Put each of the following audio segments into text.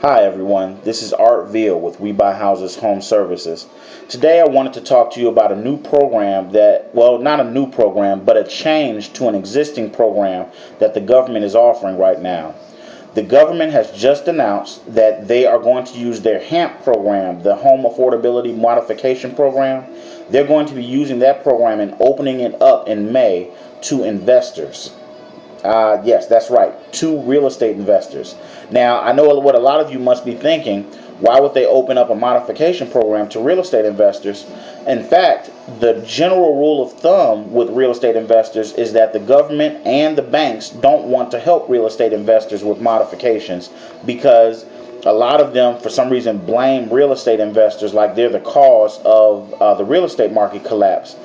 Hi everyone, this is Art Veal with We Buy Houses Home Services. Today I wanted to talk to you about a new program not a new program, but a change to an existing program that the government is offering right now. The government has just announced that they are going to use their HAMP program, the Home Affordability Modification Program. They're going to be using that program and opening it up in May to investors. Yes, that's right. To real estate investors. Now, I know what a lot of you must be thinking. Why would they open up a modification program to real estate investors? In fact, the general rule of thumb with real estate investors is that the government and the banks don't want to help real estate investors with modifications because a lot of them, for some reason, blame real estate investors like they're the cause of the real estate market collapse.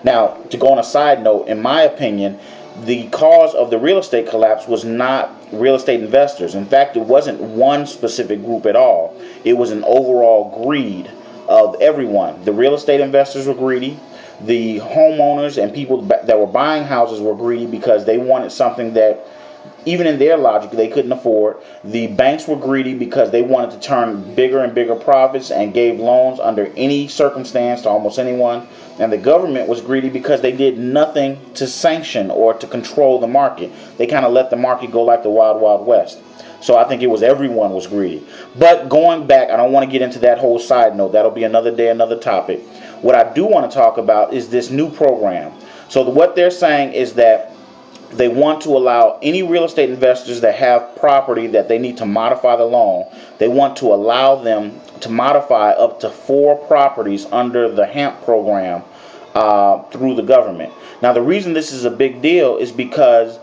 Now, to go on a side note, in my opinion, the cause of the real estate collapse was not real estate investors. In fact, it wasn't one specific group at all. It was an overall greed of everyone. The real estate investors were greedy. The homeowners and people that were buying houses were greedy because they wanted something that, even in their logic, they couldn't afford. The banks were greedy because they wanted to turn bigger and bigger profits and gave loans under any circumstance to almost anyone. And the government was greedy because they did nothing to sanction or to control the market. They kind of let the market go like the Wild Wild West. So I think it was everyone was greedy. But going back, I don't want to get into that whole side note. That'll be another day, another topic. What I do want to talk about is this new program. So what they're saying is that they want to allow any real estate investors that have property that they need to modify the loan. They want to allow them to modify up to 4 properties under the HAMP program through the government. Now, the reason this is a big deal is because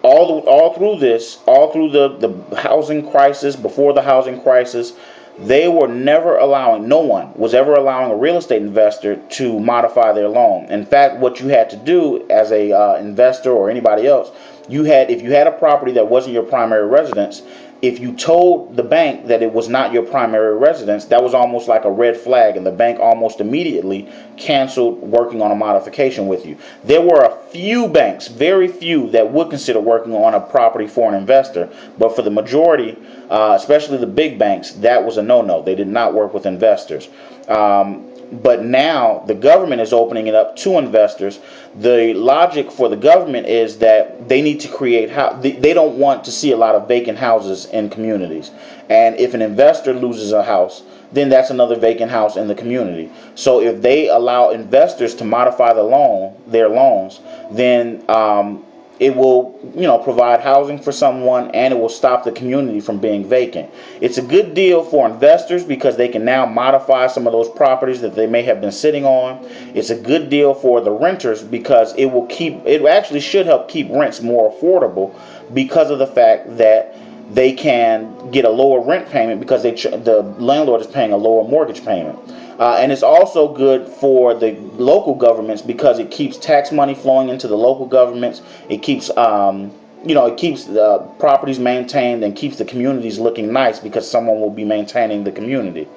all through the housing crisis, before the housing crisis, no one was ever allowing a real estate investor to modify their loan. In fact, what you had to do as a investor or anybody else, if you had a property that wasn't your primary residence, if you told the bank that it was not your primary residence, that was almost like a red flag, and the bank almost immediately canceled working on a modification with you. There were a few banks, very few, that would consider working on a property for an investor, but for the majority, especially the big banks, that was a no-no. They did not work with investors. But now the government is opening it up to investors. The logic for the government is that they need to they don't want to see a lot of vacant houses in communities. And if an investor loses a house, then that's another vacant house in the community. So if they allow investors to modify their loans, then it will, provide housing for someone, and it will stop the community from being vacant. It's a good deal for investors because they can now modify some of those properties that they may have been sitting on. It's a good deal for the renters because it actually should help keep rents more affordable because of the fact that they can get a lower rent payment because the landlord is paying a lower mortgage payment. And it's also good for the local governments because it keeps tax money flowing into the local governments. It keeps the properties maintained and keeps the communities looking nice because someone will be maintaining the community.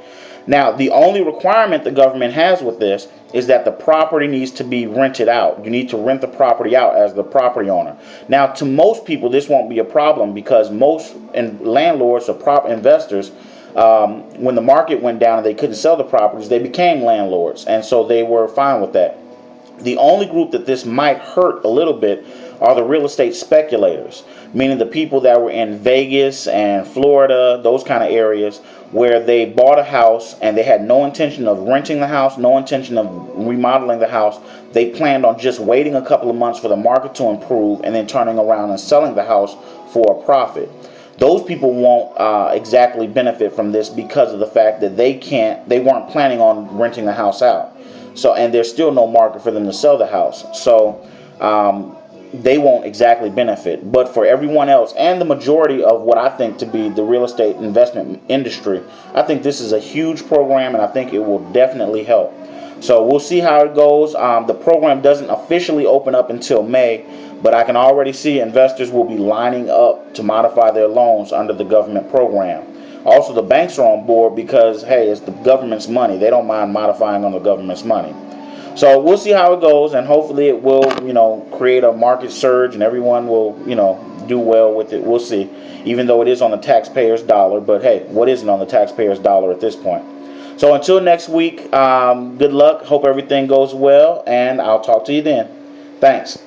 Now, the only requirement the government has with this is that the property needs to be rented out. You need to rent the property out as the property owner. Now, to most people, this won't be a problem because most landlords or prop investors, when the market went down and they couldn't sell the properties, they became landlords, and so they were fine with that. The only group that this might hurt a little bit are the real estate speculators, meaning the people that were in Vegas and Florida, those kind of areas, where they bought a house and they had no intention of renting the house, no intention of remodeling the house. They planned on just waiting a couple of months for the market to improve and then turning around and selling the house for a profit. Those people won't exactly benefit from this because of the fact that they weren't planning on renting the house out. So, and there's still no market for them to sell the house. So, they won't exactly benefit. But for everyone else, and the majority of what I think to be the real estate investment industry, I think this is a huge program, and I think it will definitely help. So we'll see how it goes. The program doesn't officially open up until May, but I can already see investors will be lining up to modify their loans under the government program. Also, the banks are on board because, hey, it's the government's money. They don't mind modifying on the government's money. So we'll see how it goes, and hopefully it will, create a market surge, and everyone will, do well with it. We'll see. Even though it is on the taxpayer's dollar, but hey, what isn't on the taxpayer's dollar at this point? So until next week, good luck. Hope everything goes well, and I'll talk to you then. Thanks.